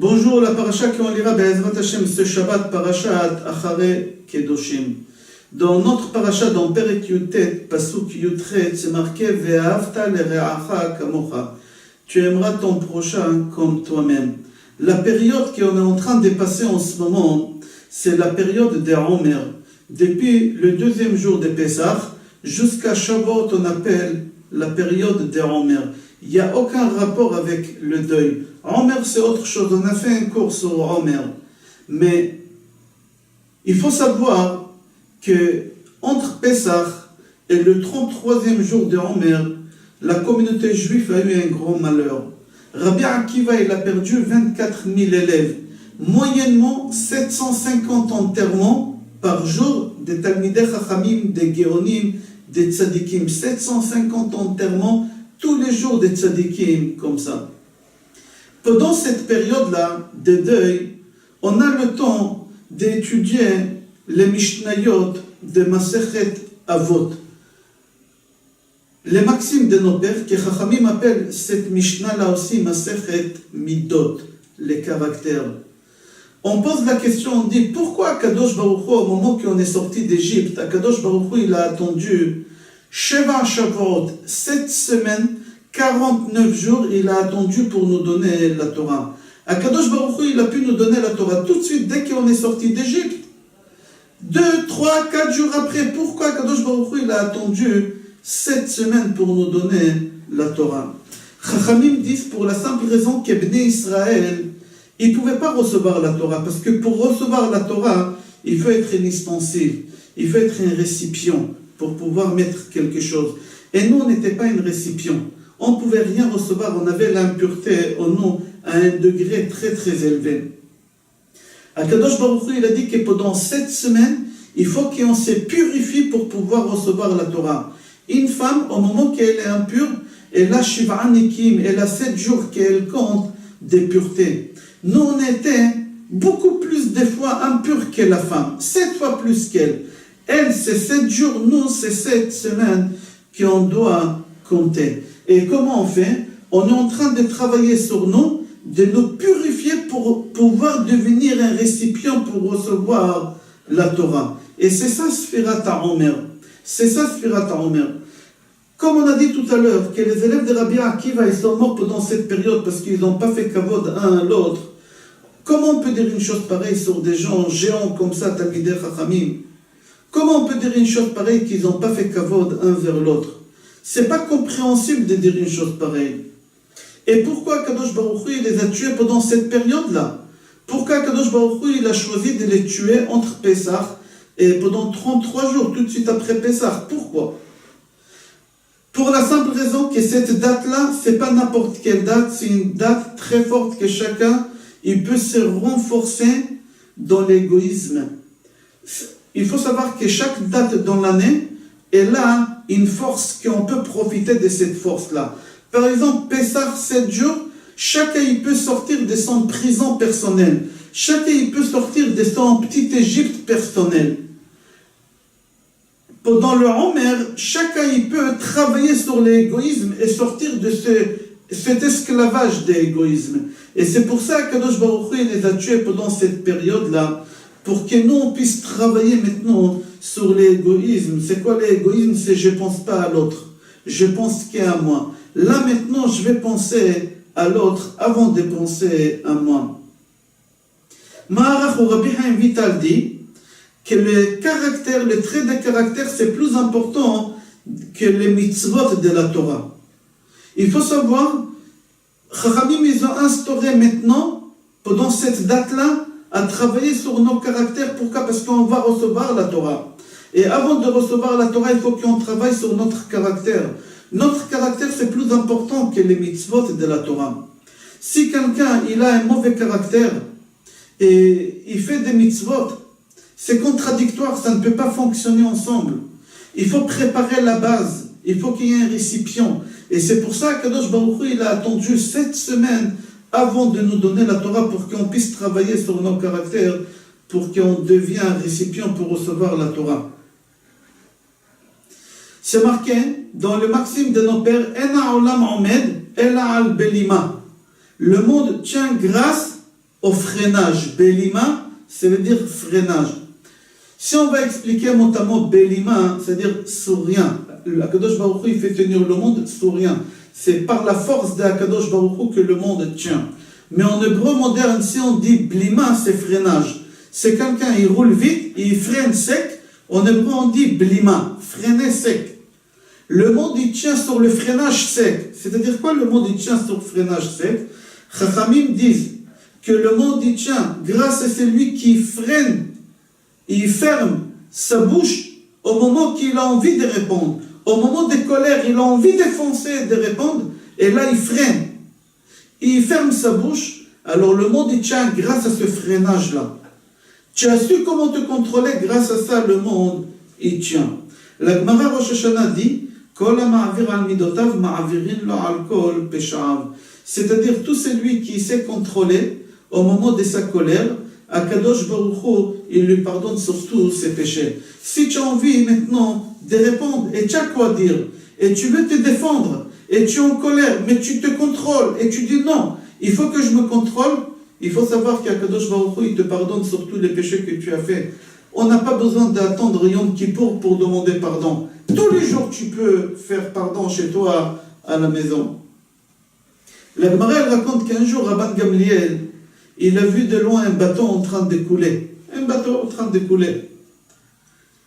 Bonjour, la paracha qu'on lira Be'ezrat Hashem ce Shabbat, parashat Acharei Kedoshim. Dans notre paracha, dans Perek Yutet, Pasuk Yutret, c'est marqué Ve'ahavta lere'acha kamocha. Tu aimeras ton prochain comme toi-même. La période qu'on est en train de passer en ce moment, c'est la période des Omer. Depuis le deuxième jour de Pessah jusqu'à Shavuot, on appelle la période des Omer. Il n'y a aucun rapport avec le deuil. Omer, c'est autre chose. On a fait un cours sur Omer. Mais il faut savoir que entre Pessah et le 33e jour de Omer, la communauté juive a eu un gros malheur. Rabbi Akiva, il a perdu 24 000 élèves. Moyennement, 750 enterrements par jour des Talmidei Chachamim, des Géonim, des Tzadikim. 750 enterrements tous les jours des Tzadikim, comme ça. Pendant cette période-là de deuil, on a le temps d'étudier les Mishnayot de Masechet Avot. Les maximes de nos pères, que Chachamim appellent cette Mishnah-là aussi Masechet Midot, les caractères. On pose la question, on dit, pourquoi Kadosh Baruch Hu, au moment qu'on est sorti d'Égypte, Kadosh Baruch Hu, il a attendu Sheva Shavuot, 7 semaines, 49 jours, il a attendu pour nous donner la Torah. Kadosh Baruch Hu, il a pu nous donner la Torah tout de suite, dès qu'on est sorti d'Égypte. 2, 3, 4 jours après, pourquoi Kadosh Baruch Hu, il a attendu 7 semaines pour nous donner la Torah? Chachamim disent pour la simple raison qu'Ebné Israël, ils ne pouvaient pas recevoir la Torah, parce que pour recevoir la Torah, il faut être un ustensile, il faut être un récipient pour pouvoir mettre quelque chose. Et nous, on n'était pas un récipient. On ne pouvait rien recevoir, on avait l'impureté en nous à un degré très très élevé. Akadosh Baruch Hu, il a dit que pendant 7 semaines, il faut qu'on se purifie pour pouvoir recevoir la Torah. Une femme, au moment qu'elle est impure, elle a Shiv'a Nikim, elle a 7 jours qu'elle compte de pureté. Nous, on était beaucoup plus des fois impurs que la femme, 7 fois plus qu'elle. Elle, c'est 7 jours, nous, c'est 7 semaines qu'on doit compter. Et comment on fait? On est en train de travailler sur nous, de nous purifier pour pouvoir devenir un récipient pour recevoir la Torah. Et c'est ça, Sfirat HaOmer. C'est ça, Sfirat HaOmer. Comme on a dit tout à l'heure, que les élèves de Rabbi Akiva, ils sont morts pendant cette période parce qu'ils n'ont pas fait kavod un à l'autre. Comment on peut dire une chose pareille sur des gens géants comme ça, Talmidei Chachamim? Comment on peut dire une chose pareille qu'ils n'ont pas fait kavod un vers l'autre? C'est pas compréhensible de dire une chose pareille. Et pourquoi Kadosh Baruch Hu, il les a tués pendant cette période-là? Pourquoi Kadosh Baruch Hu, il a choisi de les tuer entre Pessah et pendant 33 jours, tout de suite après Pessah? Pourquoi? Pour la simple raison que cette date-là, c'est pas n'importe quelle date, c'est une date très forte que chacun, il peut se renforcer dans l'égoïsme. Il faut savoir que chaque date dans l'année, elle a une force qu'on peut profiter de cette force-là. Par exemple, Pessah, 7 jours, chacun il peut sortir de son prison personnelle. Chacun il peut sortir de son petit Égypte personnel. Pendant le Omer, chacun il peut travailler sur l'égoïsme et sortir de cet esclavage d'égoïsme. Et c'est pour ça que Kadosh Baruch Hu les a tués pendant cette période-là, pour que nous on puisse travailler maintenant sur l'égoïsme. C'est quoi l'égoïsme? C'est je ne pense pas à l'autre, je pense qu'à moi. Là maintenant je vais penser à l'autre avant de penser à moi. Maharach ou Rabbi Chaim Vital dit que le caractère, le trait de caractère, c'est plus important que les mitzvot de la Torah. Il faut savoir, Chachamim, ils ont instauré maintenant, pendant cette date-là, à travailler sur nos caractères. Pourquoi? Parce qu'on va recevoir la Torah. Et avant de recevoir la Torah, il faut qu'on travaille sur notre caractère. Notre caractère, c'est plus important que les mitzvot de la Torah. Si quelqu'un, il a un mauvais caractère, et il fait des mitzvot, c'est contradictoire, ça ne peut pas fonctionner ensemble. Il faut préparer la base, il faut qu'il y ait un récipient. Et c'est pour ça que Kadosh Baruch Hu, il a attendu 7 semaines avant de nous donner la Torah pour qu'on puisse travailler sur nos caractères, pour qu'on devienne un récipient pour recevoir la Torah. C'est marqué dans le maxime de nos pères, Ena olam omed, ela al belima. Le monde tient grâce au freinage. Belima, ça veut dire freinage. Si on va expliquer mot à mot Belima, c'est-à-dire sourien, Akadosh Baruch Hu, il fait tenir le monde sourien. C'est par la force d'Akadosh Baruch Hu que le monde tient. Mais en hébreu moderne, si on dit Blima, c'est freinage. C'est quelqu'un, il roule vite, il freine sec. En hébreu, on dit Blima, freiner sec. Le monde, il tient sur le freinage sec. C'est-à-dire quoi le monde, il tient sur le freinage sec? Chachamim disent que le monde, il tient grâce à celui qui freine, il ferme sa bouche au moment qu'il a envie de répondre. Au moment des colères, il a envie de foncer et de répondre, et là, il freine. Il ferme sa bouche, alors le monde, il tient grâce à ce freinage-là. Tu as su comment te contrôler, grâce à ça, le monde, il tient. La Gemara Rosh Hashanah dit, c'est-à-dire tout celui qui sait contrôler au moment de sa colère, Akadosh Baruch Hu, il lui pardonne surtout ses péchés. Si tu as envie maintenant de répondre, et tu as quoi dire, et tu veux te défendre, et tu es en colère, mais tu te contrôles, et tu dis non, il faut que je me contrôle, il faut savoir qu'Akadosh Baruch Hu, il te pardonne surtout les péchés que tu as faits. On n'a pas besoin d'attendre Yom Kippour pour demander pardon. Tous les jours, tu peux faire pardon chez toi à la maison. La Gemara raconte qu'un jour, Rabban Gamliel, il a vu de loin un bateau en train de couler. Un bateau en train de couler.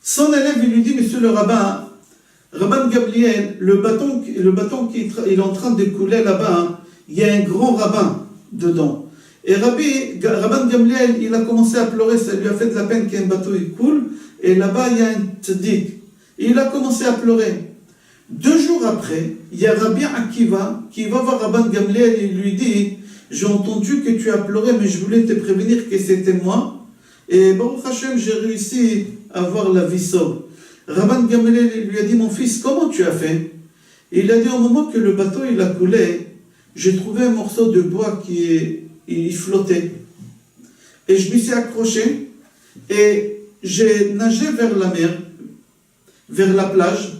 Son élève, il lui dit, monsieur le rabbin, Rabban Gamliel, le bateau qui est en train de couler là-bas, il y a un grand rabbin dedans. Et Rabban Gamliel, il a commencé à pleurer, ça lui a fait de la peine qu'un bateau il coule, et là-bas il y a un tzaddik. Et il a commencé à pleurer. 2 jours après, il y a Rabbi Akiva qui va voir Rabban Gamliel et lui dit, j'ai entendu que tu as pleuré, mais je voulais te prévenir que c'était moi. Et Baruch Hashem, j'ai réussi à avoir la vie sobre. Rabban Gamliel lui a dit, mon fils, comment tu as fait? Et il a dit, au moment que le bateau il a coulé, j'ai trouvé un morceau de bois il flottait. Et je m'y suis accroché et j'ai nagé vers la mer, vers la plage.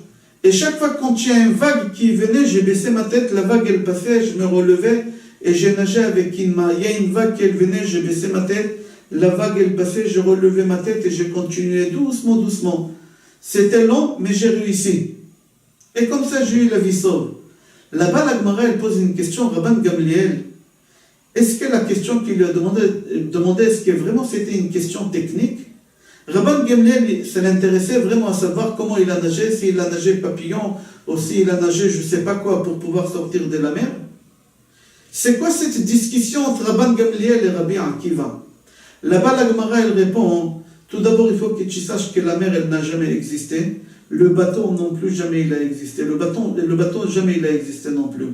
Et chaque fois quand il y a une vague qui venait, j'ai baissé ma tête, la vague elle passait, je me relevais et j'ai nagé avec une main. Il y a une vague qui venait, j'ai baissé ma tête, la vague elle passait, je relevais ma tête et j'ai continué doucement, doucement. C'était long, mais j'ai réussi. Et comme ça, j'ai eu la vie sauve. Là-bas, la Gemara, elle pose une question, Rabban Gamliel. Est-ce que la question qu'il lui a demandé est-ce que vraiment c'était une question technique? Rabban Gamliel, ça l'intéressait vraiment à savoir comment il a nagé, s'il a nagé papillon, ou s'il a nagé je ne sais pas quoi pour pouvoir sortir de la mer. C'est quoi cette discussion entre Rabban Gamliel et Rabbi Akiva? Là-bas, la Gemara, elle répond, tout d'abord, il faut que tu saches que la mer, elle n'a jamais existé. Le bateau non plus, jamais il a existé. Le bateau, jamais il a existé non plus.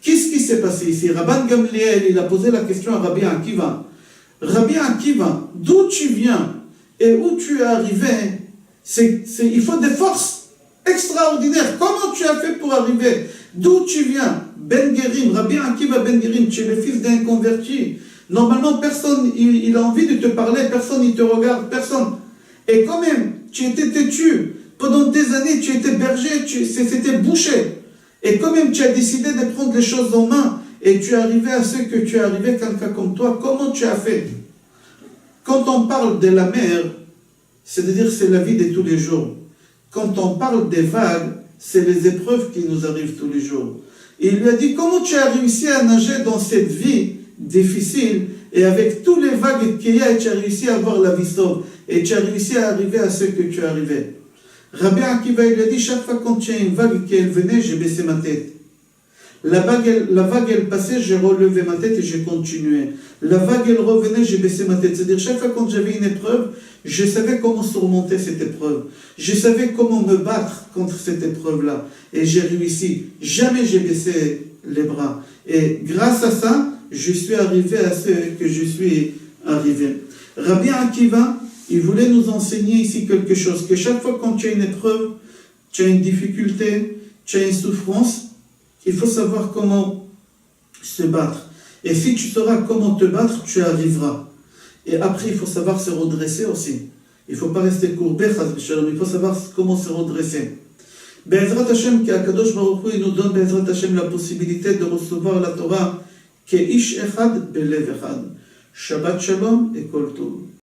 Qu'est-ce qui s'est passé ici? Rabban Gamliel, il a posé la question à Rabbi Akiva. Rabbi Akiva, d'où tu viens et où tu es arrivé? Il faut des forces extraordinaires. Comment tu as fait pour arriver? D'où tu viens? Ben Gerim, Rabbi Akiva Ben Gerim, tu es le fils d'un converti. Normalement, personne, il a envie de te parler, personne, il te regarde, personne. Et quand même, tu étais têtu. Pendant des années, tu étais berger, c'était bouché. Et quand même, tu as décidé de prendre les choses en main et tu es arrivé à ce que tu es arrivé, quelqu'un comme toi. Comment tu as fait? Quand on parle de la mer, c'est-à-dire c'est la vie de tous les jours. Quand on parle des vagues, c'est les épreuves qui nous arrivent tous les jours. Et il lui a dit, comment tu as réussi à nager dans cette vie difficile et avec tous les vagues qu'il y a, et tu as réussi à avoir la vie sauve et tu as réussi à arriver à ce que tu es arrivé. Rabbi Akiva, il a dit, chaque fois quand il y a une vague qui venait, j'ai baissé ma tête. La vague, elle passait, j'ai relevé ma tête et j'ai continué. La vague, elle revenait, j'ai baissé ma tête. C'est-à-dire, chaque fois quand j'avais une épreuve, je savais comment surmonter cette épreuve. Je savais comment me battre contre cette épreuve-là. Et j'ai réussi. Jamais j'ai baissé les bras. Et grâce à ça, je suis arrivé à ce que je suis arrivé. Rabbi Akiva, il voulait nous enseigner ici quelque chose, que chaque fois quand tu as une épreuve, tu as une difficulté, tu as une souffrance, il faut savoir comment se battre. Et si tu sauras comment te battre, tu arriveras. Et après, il faut savoir se redresser aussi. Il ne faut pas rester courbé, il faut savoir comment se redresser. Be'ezrat Hashem, qu'Akadosh Baruch Hu, il nous donne Be'ezrat Hashem la possibilité de recevoir la Torah, que ish echad belev echad. Shabbat Shalom et Kol Tov.